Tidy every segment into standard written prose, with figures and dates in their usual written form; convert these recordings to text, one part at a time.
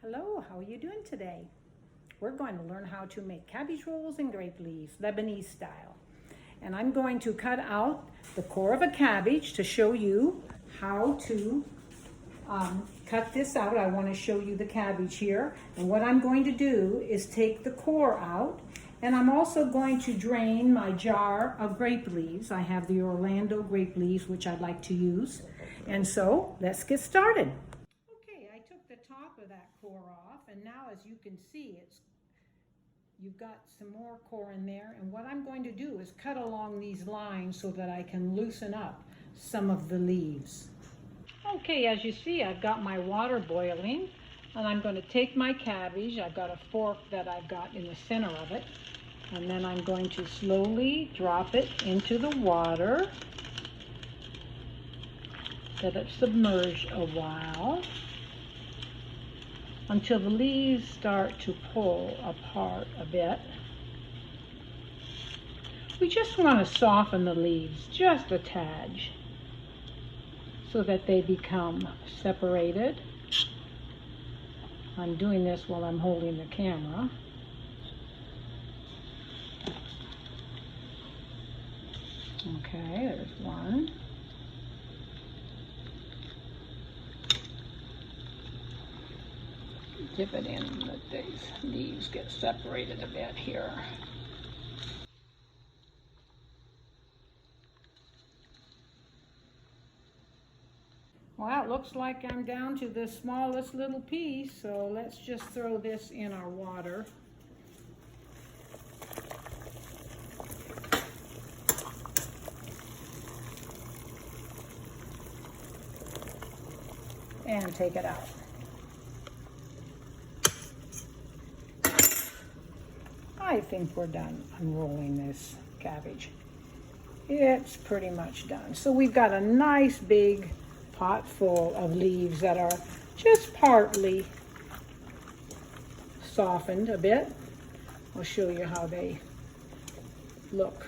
Hello, how are you doing today? We're going to learn how to make cabbage rolls and grape leaves, Lebanese style. And I'm going to cut out the core of a cabbage to show you how to cut this out. I want to show you the cabbage here. And what I'm going to do is take the core out, and I'm also going to drain my jar of grape leaves. I have the Orlando grape leaves, which I'd like to use. And so let's get started. Okay, I took the top of that core off, and now as you can see, you've got some more core in there. And what I'm going to do is cut along these lines so that I can loosen up some of the leaves. Okay, as you see, I've got my water boiling, and I'm going to take my cabbage. I've got a fork that I've got in the center of it, and then I'm going to slowly drop it into the water. Let it submerge a while until the leaves start to pull apart a bit. We just want to soften the leaves just a tad so that they become separated. I'm doing this while I'm holding the camera. Okay, there's one. Dip it in, let these leaves get separated a bit here. Well, it looks like I'm down to the smallest little piece, so let's just throw this in our water. And take it out. I think we're done unrolling this cabbage. It's pretty much done. So we've got a nice big pot full of leaves that are just partly softened a bit. I'll show you how they look.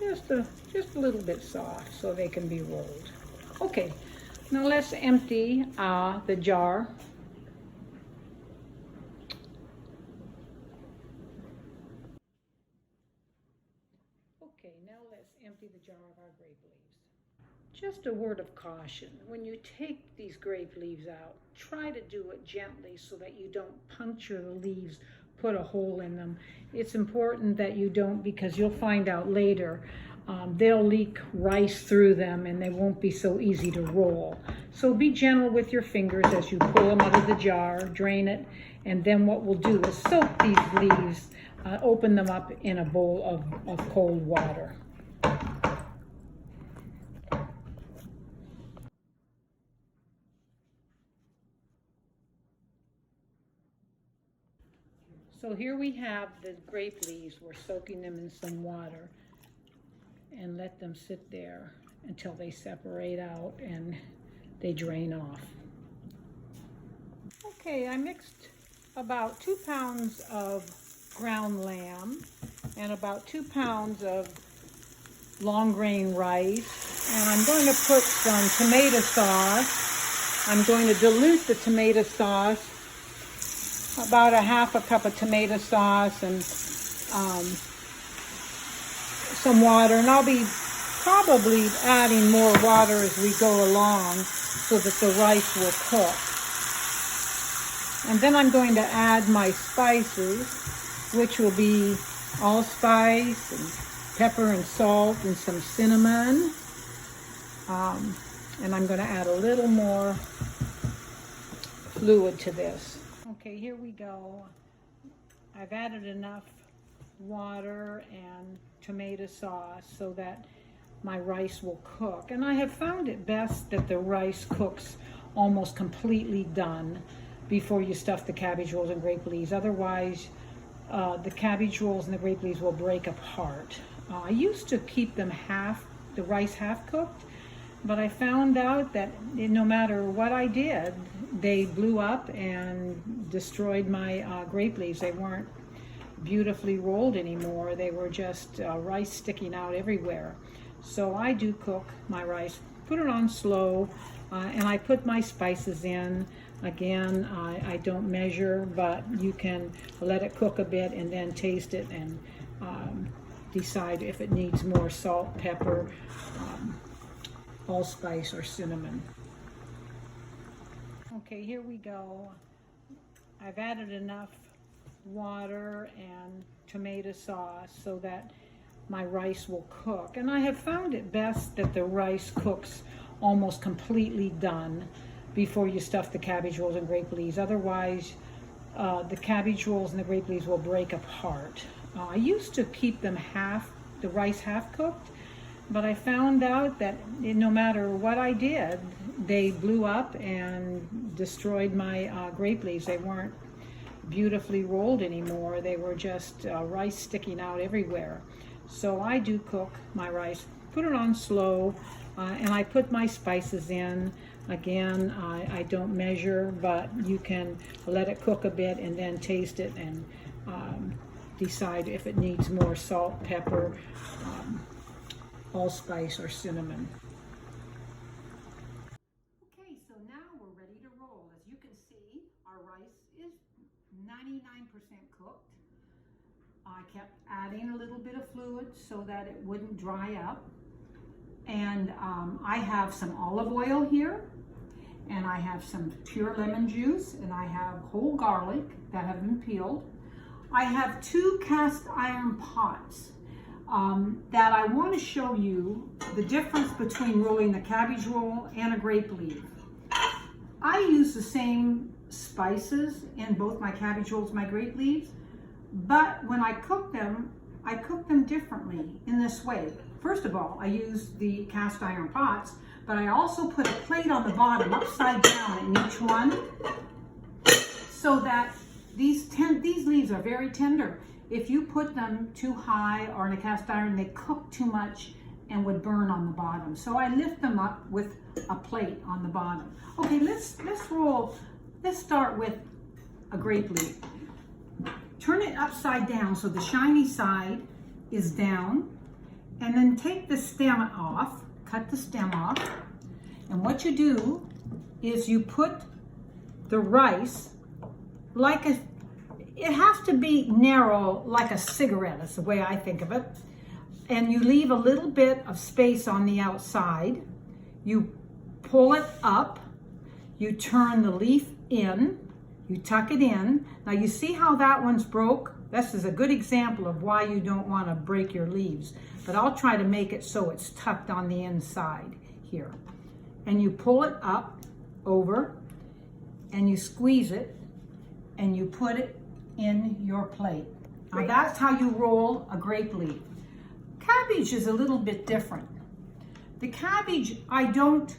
Just a little bit soft so they can be rolled. Okay, now let's empty the jar. Okay, now let's empty the jar of our grape leaves. Just a word of caution, when you take these grape leaves out, try to do it gently so that you don't puncture the leaves, put a hole in them. It's important that you don't, because you'll find out later they'll leak rice through them and they won't be so easy to roll. So be gentle with your fingers as you pull them out of the jar, drain it, and then what we'll do is soak these leaves, open them up in a bowl of cold water. So here we have the grape leaves. We're soaking them in some water and let them sit there until they separate out and they drain off. Okay, I mixed about 2 pounds of ground lamb and about 2 pounds of long grain rice, and I'm going to put some tomato sauce. I'm going to dilute the tomato sauce, about a half a cup of tomato sauce and some water, and I'll be probably adding more water as we go along so that the rice will cook. And then I'm going to add my spices, which will be allspice and pepper and salt and some cinnamon. And I'm going to add a little more fluid to this. Okay, here we go. I've added enough water and tomato sauce so that my rice will cook. And I have found it best that the rice cooks almost completely done before you stuff the cabbage rolls and grape leaves. Otherwise, the cabbage rolls and the grape leaves will break apart. I used to keep them the rice half cooked, but I found out that no matter what I did, they blew up and destroyed my grape leaves. They weren't beautifully rolled anymore. They were just rice sticking out everywhere. So I do cook my rice, put it on slow, and I put my spices in. Again, I don't measure, but you can let it cook a bit and then taste it and decide if it needs more salt, pepper, allspice, or cinnamon. Okay, here we go. I've added enough water and tomato sauce so that my rice will cook. And I have found it best that the rice cooks almost completely done before you stuff the cabbage rolls and grape leaves. Otherwise, the cabbage rolls and the grape leaves will break apart. I used to keep them the rice half cooked, but I found out that no matter what I did, they blew up and destroyed my grape leaves. They weren't beautifully rolled anymore. They were just rice sticking out everywhere. So I do cook my rice, put it on slow, and I put my spices in. Again, I don't measure, but you can let it cook a bit and then taste it and decide if it needs more salt, pepper, allspice, or cinnamon. Okay, so now we're ready to roll. As you can see, our rice is 99% cooked. I kept adding a little bit of fluid so that it wouldn't dry up. And I have some olive oil here, and I have some pure lemon juice, and I have whole garlic that have been peeled. I have 2 cast iron pots that I want to show you the difference between rolling a cabbage roll and a grape leaf. I use the same spices in both my cabbage rolls and my grape leaves, but when I cook them differently in this way. First of all, I use the cast iron pots, but I also put a plate on the bottom upside down in each one so that these leaves are very tender. If you put them too high or in a cast iron, they cook too much and would burn on the bottom. So I lift them up with a plate on the bottom. Okay, let's roll. Let's start with a grape leaf. Turn it upside down so the shiny side is down, and then take the stem off, cut the stem off. And what you do is you put the rice it has to be narrow like a cigarette, that's the way I think of it. And you leave a little bit of space on the outside. You pull it up, you turn the leaf in, you tuck it in. Now you see how that one's broke? This is a good example of why you don't want to break your leaves. But I'll try to make it so it's tucked on the inside here. And you pull it up, over, and you squeeze it, and you put it in your plate. Now that's how you roll a grape leaf. Cabbage is a little bit different. The cabbage, I don't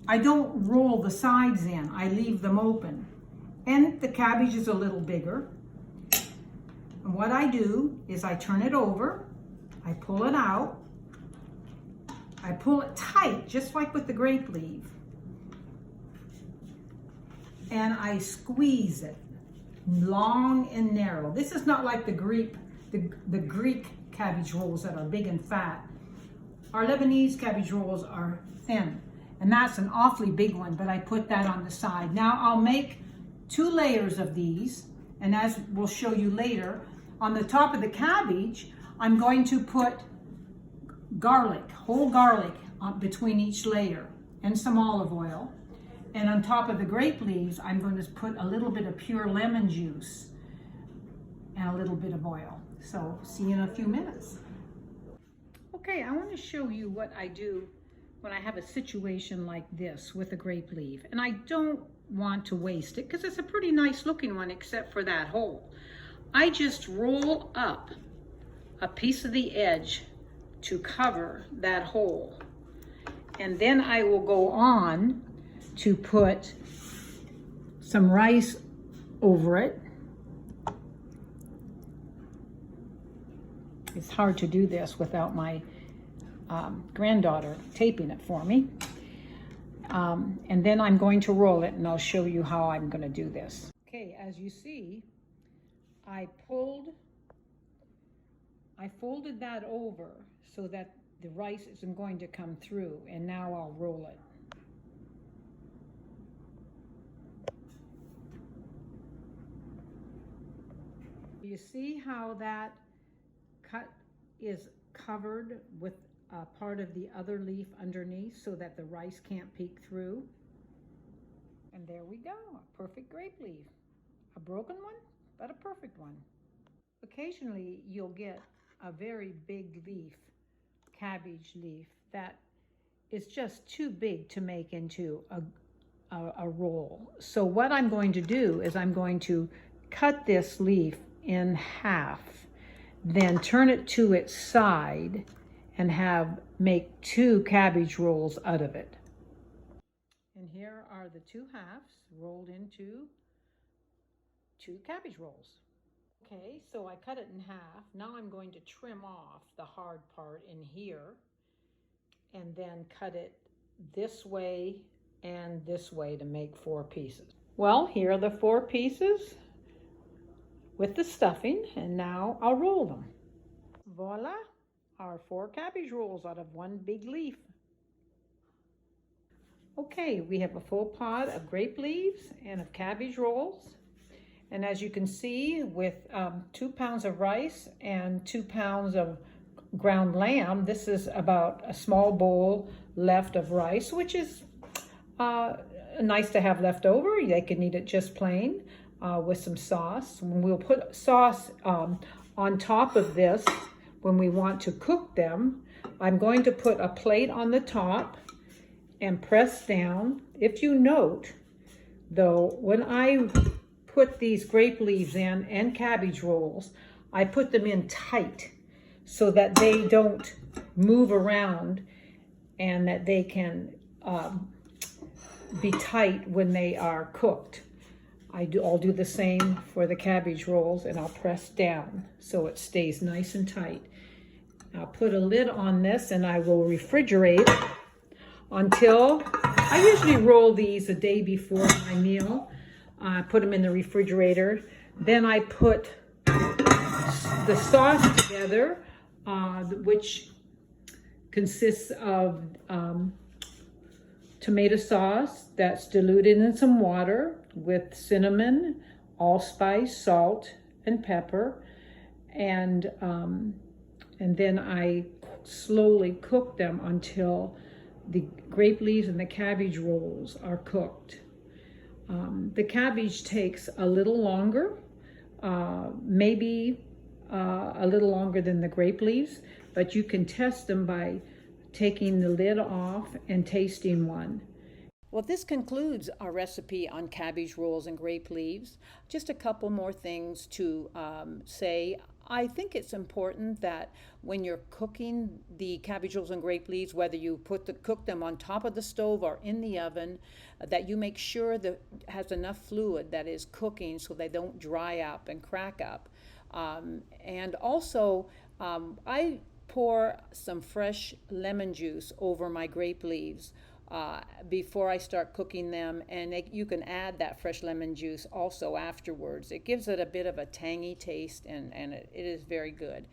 roll the sides in. I leave them open. And the cabbage is a little bigger. And what I do is I turn it over, I pull it out, I pull it tight, just like with the grape leaf, and I squeeze it long and narrow. This is not like the Greek cabbage rolls that are big and fat. Our Lebanese cabbage rolls are thin, and that's an awfully big one, but I put that on the side. Now I'll make 2 layers of these, and as we'll show you later, on the top of the cabbage, I'm going to put garlic, whole garlic between each layer, and some olive oil. And on top of the grape leaves, I'm going to put a little bit of pure lemon juice and a little bit of oil. So see you in a few minutes. Okay, I want to show you what I do when I have a situation like this with a grape leaf. And I don't want to waste it because it's a pretty nice looking one except for that hole. I just roll up a piece of the edge to cover that hole. And then I will go on to put some rice over it. It's hard to do this without my granddaughter taping it for me. And then I'm going to roll it, and I'll show you how I'm going to do this. Okay, as you see, I folded that over so that the rice isn't going to come through, and now I'll roll it. you see how that cut is covered with part of the other leaf underneath so that the rice can't peek through? And there we go, a perfect grape leaf. A broken one, but a perfect one. Occasionally you'll get a very big leaf, cabbage leaf, that is just too big to make into a roll. So what I'm going to do is I'm going to cut this leaf in half, then turn it to its side and make 2 cabbage rolls out of it. And here are the 2 halves rolled into 2 cabbage rolls. Okay, so I cut it in half. Now I'm going to trim off the hard part in here and then cut it this way and this way to make 4 pieces. Well, here are the 4 pieces with the stuffing, and now I'll roll them. Voila, our 4 cabbage rolls out of 1 big leaf. Okay, we have a full pot of grape leaves and of cabbage rolls. And as you can see, with 2 pounds of rice and 2 pounds of ground lamb, this is about a small bowl left of rice, which is nice to have left over. They can eat it just plain with some sauce. We'll put sauce on top of this when we want to cook them. I'm going to put a plate on the top and press down. If you note, though, when I put these grape leaves in and cabbage rolls, I put them in tight so that they don't move around and that they can be tight when they are cooked. I'll do the same for the cabbage rolls, and I'll press down so it stays nice and tight. I'll put a lid on this and I will refrigerate until, I usually roll these a day before my meal. I put them in the refrigerator. Then I put the sauce together, which consists of tomato sauce that's diluted in some water with cinnamon, allspice, salt, and pepper. And then I slowly cook them until the grape leaves and the cabbage rolls are cooked. The cabbage takes a little longer, maybe a little longer than the grape leaves, but you can test them by taking the lid off and tasting one. Well, this concludes our recipe on cabbage rolls and grape leaves. Just a couple more things to say. I think it's important that when you're cooking the cabbage rolls and grape leaves, whether you cook them on top of the stove or in the oven, that you make sure that it has enough fluid that is cooking so they don't dry up and crack up. And also, I pour some fresh lemon juice over my grape leaves before I start cooking them, and you can add that fresh lemon juice also afterwards. It gives it a bit of a tangy taste, and it is very good.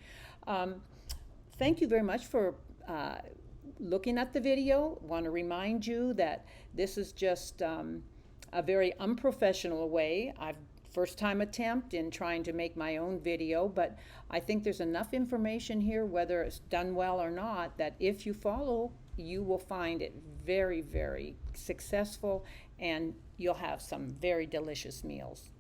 Thank you very much for looking at the video. I want to remind you that this is just a very unprofessional way. First time attempt in trying to make my own video, but I think there's enough information here, whether it's done well or not, that if you follow, you will find it very, very successful, and you'll have some very delicious meals.